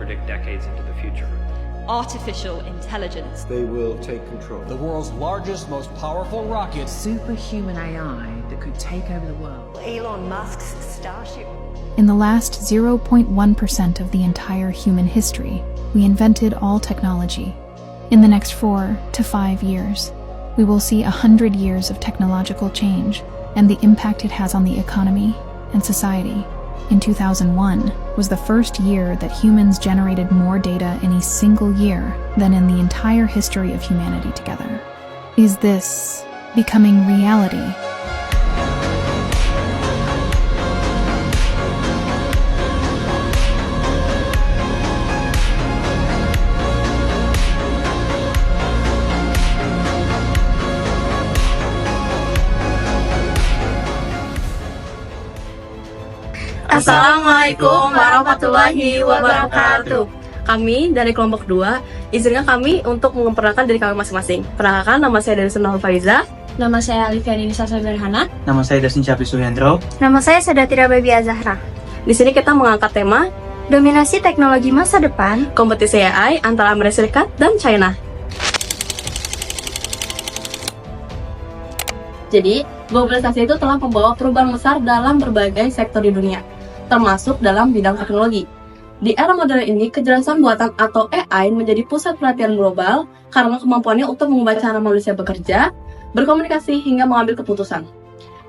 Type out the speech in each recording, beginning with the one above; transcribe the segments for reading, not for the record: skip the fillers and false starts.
predict decades into the future. Artificial intelligence. They will take control. The world's largest, most powerful rocket. Superhuman AI that could take over the world. Elon Musk's Starship. In the last 0.1% of the entire human history, we invented all technology. In the next 4 to 5 years, we will see 100 years of technological change and the impact it has on the economy and society. In 2001 was the first year that humans generated more data in a single year than in the entire history of humanity together. Is this becoming reality? Assalamualaikum warahmatullahi wabarakatuh. Kami dari kelompok 2, izinkan kami untuk memperkenalkan diri kami masing-masing. Perkenalkan, nama saya Dari Sunal Faiza. Nama saya Alifiani Nisa Saberhana. Nama saya Dasin Syafri Suhendro. Nama saya Sadatira Baby Azahra. Di sini kita mengangkat tema dominasi teknologi masa depan, kompetisi AI antara Amerika Serikat dan China. Jadi, globalisasi itu telah membawa perubahan besar dalam berbagai sektor di dunia, termasuk dalam bidang teknologi. Di era modern ini, kecerdasan buatan atau AI menjadi pusat perhatian global karena kemampuannya untuk mengubah cara manusia bekerja, berkomunikasi, hingga mengambil keputusan.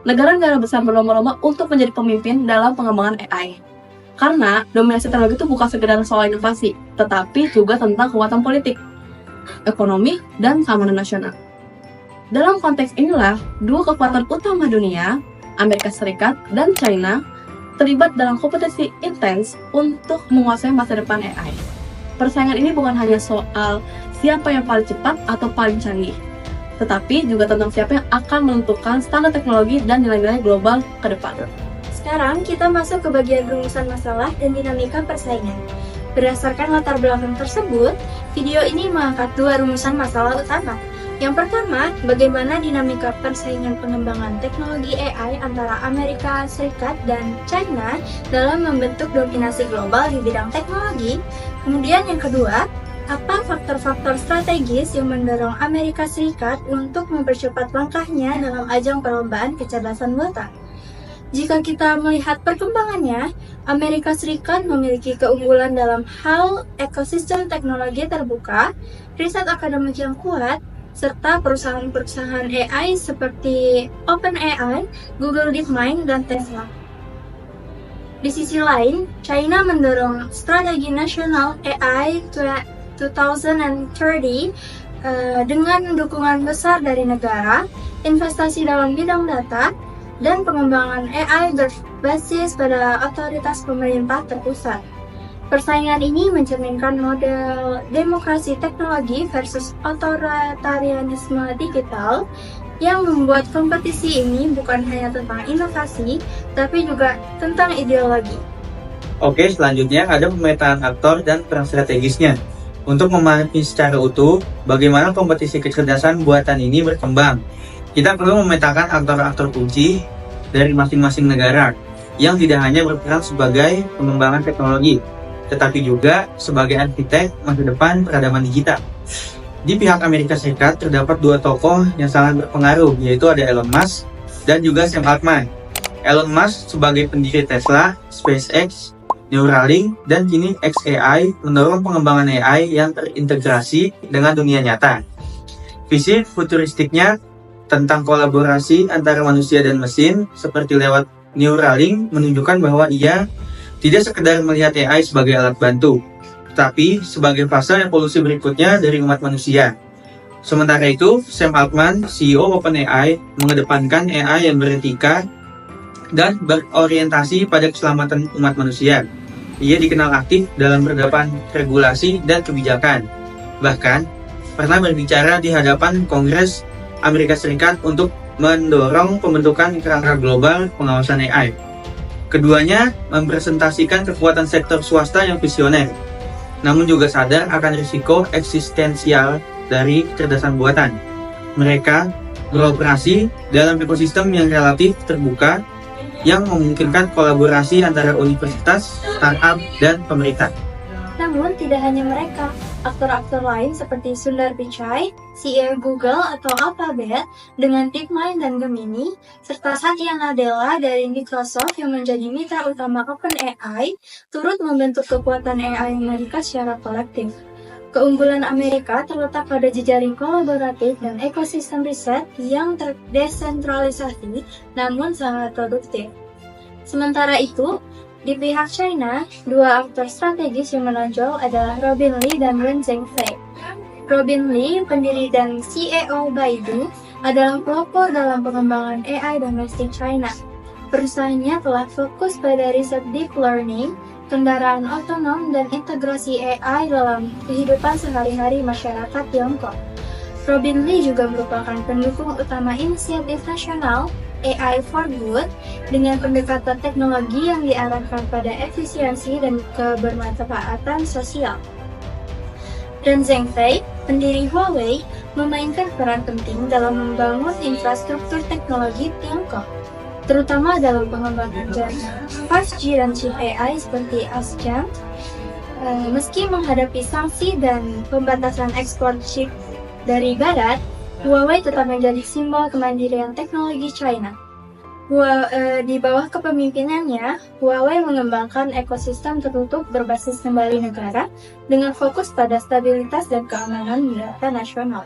Negara-negara besar berlomba-lomba untuk menjadi pemimpin dalam pengembangan AI. Karena dominasi teknologi itu bukan sekedar soal inovasi, tetapi juga tentang kekuatan politik, ekonomi, dan keamanan nasional. Dalam konteks inilah, dua kekuatan utama dunia, Amerika Serikat dan China, terlibat dalam kompetisi intens untuk menguasai masa depan AI. Persaingan ini bukan hanya soal siapa yang paling cepat atau paling canggih, tetapi juga tentang siapa yang akan menentukan standar teknologi dan nilai-nilai global ke depan. Sekarang kita masuk ke bagian rumusan masalah dan dinamika persaingan. Berdasarkan latar belakang tersebut, video ini mengangkat dua rumusan masalah utama. Yang pertama, bagaimana dinamika persaingan pengembangan teknologi AI antara Amerika Serikat dan China dalam membentuk dominasi global di bidang teknologi. Kemudian yang kedua, apa faktor-faktor strategis yang mendorong Amerika Serikat untuk mempercepat langkahnya dalam ajang perlombaan kecerdasan buatan. Jika kita melihat perkembangannya, Amerika Serikat memiliki keunggulan dalam hal ekosistem teknologi terbuka, riset akademik yang kuat, serta perusahaan-perusahaan AI seperti OpenAI, Google DeepMind, dan Tesla. Di sisi lain, China mendorong strategi nasional AI 2030 dengan dukungan besar dari negara, investasi dalam bidang data, dan pengembangan AI berbasis pada otoritas pemerintah terpusat. Persaingan ini mencerminkan model demokrasi teknologi versus otoritarianisme digital yang membuat kompetisi ini bukan hanya tentang inovasi, tapi juga tentang ideologi. Oke, selanjutnya ada pemetaan aktor dan peran strategisnya. Untuk memahami secara utuh bagaimana kompetisi kecerdasan buatan ini berkembang, kita perlu memetakan aktor-aktor kunci dari masing-masing negara yang tidak hanya berperan sebagai pengembangan teknologi, tetapi juga sebagai arsitek masa depan peradaban digital. Di pihak Amerika Serikat terdapat dua tokoh yang sangat berpengaruh, yaitu ada Elon Musk dan juga Sam Altman. Elon Musk sebagai pendiri Tesla, SpaceX, Neuralink, dan kini xAI mendorong pengembangan AI yang terintegrasi dengan dunia nyata. Visi futuristiknya tentang kolaborasi antara manusia dan mesin seperti lewat Neuralink menunjukkan bahwa ia tidak sekedar melihat AI sebagai alat bantu, tapi sebagai fase evolusi berikutnya dari umat manusia. Sementara itu, Sam Altman, CEO OpenAI, mengedepankan AI yang beretika dan berorientasi pada keselamatan umat manusia. Ia dikenal aktif dalam berhadapan regulasi dan kebijakan. Bahkan, pernah berbicara di hadapan Kongres Amerika Serikat untuk mendorong pembentukan kerangka global pengawasan AI. Keduanya mempresentasikan kekuatan sektor swasta yang visioner, namun juga sadar akan risiko eksistensial dari kecerdasan buatan. Mereka beroperasi dalam ekosistem yang relatif terbuka yang memungkinkan kolaborasi antara universitas, startup, dan pemerintah. Namun, tidak hanya mereka. Aktor-aktor lain seperti Sundar Pichai, CEO Google atau Alphabet dengan DeepMind dan Gemini, serta Satya Nadella dari Microsoft yang menjadi mitra utama OpenAI, turut membentuk kekuatan AI Amerika secara kolektif. Keunggulan Amerika terletak pada jejaring kolaboratif dan ekosistem riset yang terdesentralisasi namun sangat produktif. Sementara itu, di pihak China, dua aktor strategis yang menonjol adalah Robin Li dan Ren Zhengfei. Robin Li, pendiri dan CEO Baidu, adalah pelopor dalam pengembangan AI domestik China. Perusahaannya telah fokus pada riset deep learning, kendaraan otonom, dan integrasi AI dalam kehidupan sehari-hari masyarakat Tiongkok. Robin Li juga merupakan pendukung utama inisiatif nasional AI for Good dengan pendekatan teknologi yang diarahkan pada efisiensi dan kebermanfaatan sosial. Ren Zhengfei, pendiri Huawei, memainkan peran penting dalam membangun infrastruktur teknologi Tiongkok, terutama dalam pengembangan jaringan 5G dan chip AI seperti ASIAN. Meski menghadapi sanksi dan pembatasan ekspor chip dari Barat, Huawei tetap menjadi simbol kemandirian teknologi China. Di bawah kepemimpinannya, Huawei mengembangkan ekosistem tertutup berbasis kembali negara dengan fokus pada stabilitas dan keamanan data nasional.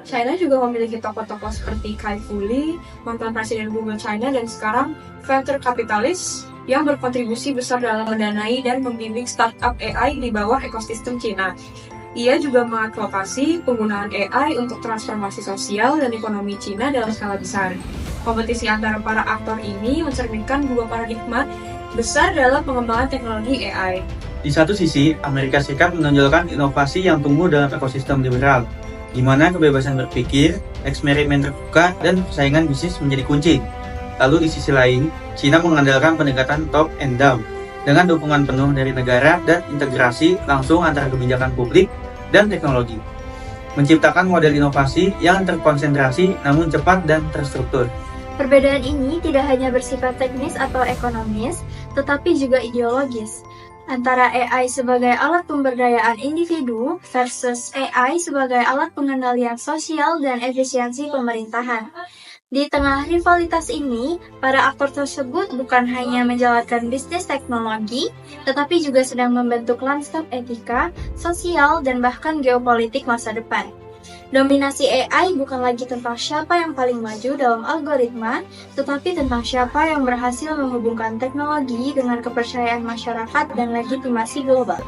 China juga memiliki tokoh-tokoh seperti Kai Fu Lee, mantan presiden Google China, dan sekarang venture kapitalis yang berkontribusi besar dalam mendanai dan membimbing startup AI di bawah ekosistem China. Ia juga mengadvokasi penggunaan AI untuk transformasi sosial dan ekonomi China dalam skala besar. Kompetisi antara para aktor ini mencerminkan dua paradigma besar dalam pengembangan teknologi AI. Di satu sisi, Amerika Serikat menonjolkan inovasi yang tumbuh dalam ekosistem liberal, di mana kebebasan berpikir, eksperimen terbuka, dan persaingan bisnis menjadi kunci. Lalu di sisi lain, China mengandalkan pendekatan top and down, dengan dukungan penuh dari negara dan integrasi langsung antara kebijakan publik dan teknologi, menciptakan model inovasi yang terkonsentrasi namun cepat dan terstruktur. Perbedaan ini tidak hanya bersifat teknis atau ekonomis, tetapi juga ideologis, antara AI sebagai alat pemberdayaan individu versus AI sebagai alat pengendalian sosial dan efisiensi pemerintahan. Di tengah rivalitas ini, para aktor tersebut bukan hanya menjalankan bisnis teknologi, tetapi juga sedang membentuk lanskap etika, sosial, dan bahkan geopolitik masa depan. Dominasi AI bukan lagi tentang siapa yang paling maju dalam algoritma, tetapi tentang siapa yang berhasil menghubungkan teknologi dengan kepercayaan masyarakat dan legitimasi global.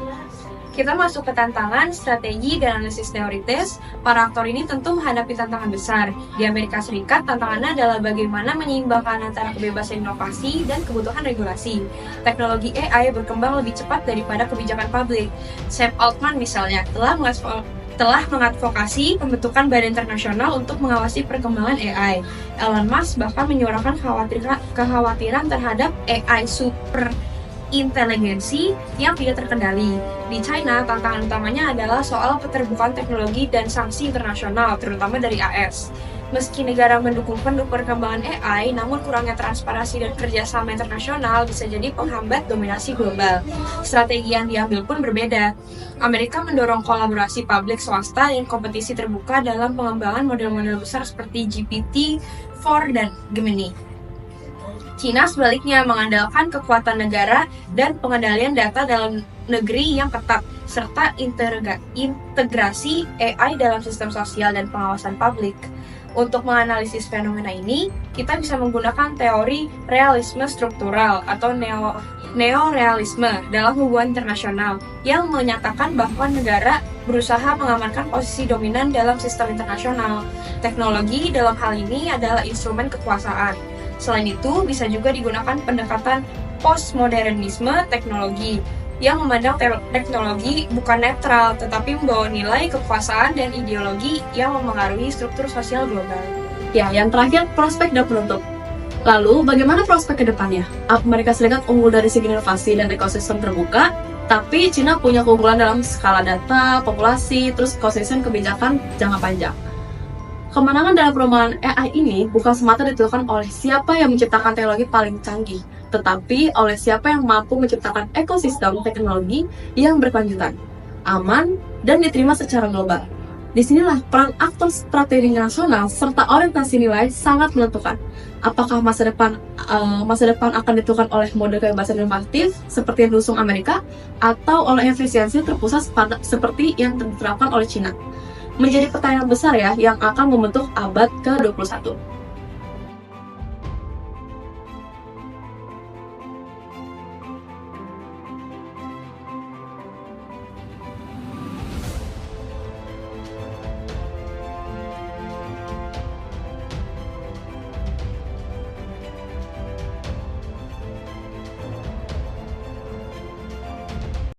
Kita masuk ke tantangan, strategi, dan analisis teoritis. Para aktor ini tentu menghadapi tantangan besar. Di Amerika Serikat, tantangannya adalah bagaimana menyeimbangkan antara kebebasan inovasi dan kebutuhan regulasi. Teknologi AI berkembang lebih cepat daripada kebijakan publik. Sam Altman misalnya telah mengadvokasi pembentukan badan internasional untuk mengawasi perkembangan AI. Elon Musk bahkan menyuarakan kekhawatiran terhadap AI super inteligensi yang tidak terkendali. Di China, tantangan utamanya adalah soal keterbukaan teknologi dan sanksi internasional, terutama dari AS. Meski negara mendukung penuh perkembangan AI, namun kurangnya transparansi dan kerjasama internasional bisa jadi penghambat dominasi global. Strategi yang diambil pun berbeda. Amerika mendorong kolaborasi publik swasta dan kompetisi terbuka dalam pengembangan model-model besar seperti GPT-4 dan Gemini. China sebaliknya mengandalkan kekuatan negara dan pengendalian data dalam negeri yang ketat, serta integrasi AI dalam sistem sosial dan pengawasan publik. Untuk menganalisis fenomena ini, kita bisa menggunakan teori realisme struktural atau neorealisme dalam hubungan internasional yang menyatakan bahwa negara berusaha mengamankan posisi dominan dalam sistem internasional. Teknologi dalam hal ini adalah instrumen kekuasaan. Selain itu, bisa juga digunakan pendekatan postmodernisme teknologi yang memandang teknologi bukan netral, tetapi membawa nilai kekuasaan dan ideologi yang memengaruhi struktur sosial global. Ya, yang terakhir, prospek dan penutup. Lalu, bagaimana prospek ke depannya? Amerika Serikat unggul dari segi inovasi dan ekosistem terbuka, tapi China punya keunggulan dalam skala data, populasi, terus ekosistem kebijakan jangka panjang. Kemenangan dalam perkembangan AI ini bukan semata ditentukan oleh siapa yang menciptakan teknologi paling canggih, tetapi oleh siapa yang mampu menciptakan ekosistem teknologi yang berkelanjutan. aman, dan diterima secara global. Disinilah peran aktor strategi nasional serta orientasi nilai sangat menentukan. Apakah masa depan akan ditentukan oleh mode kebebasan inovatif seperti yang diusung Amerika atau oleh efisiensi terpusat seperti yang diterapkan oleh Cina? Menjadi pertanyaan besar ya yang akan membentuk abad ke-21.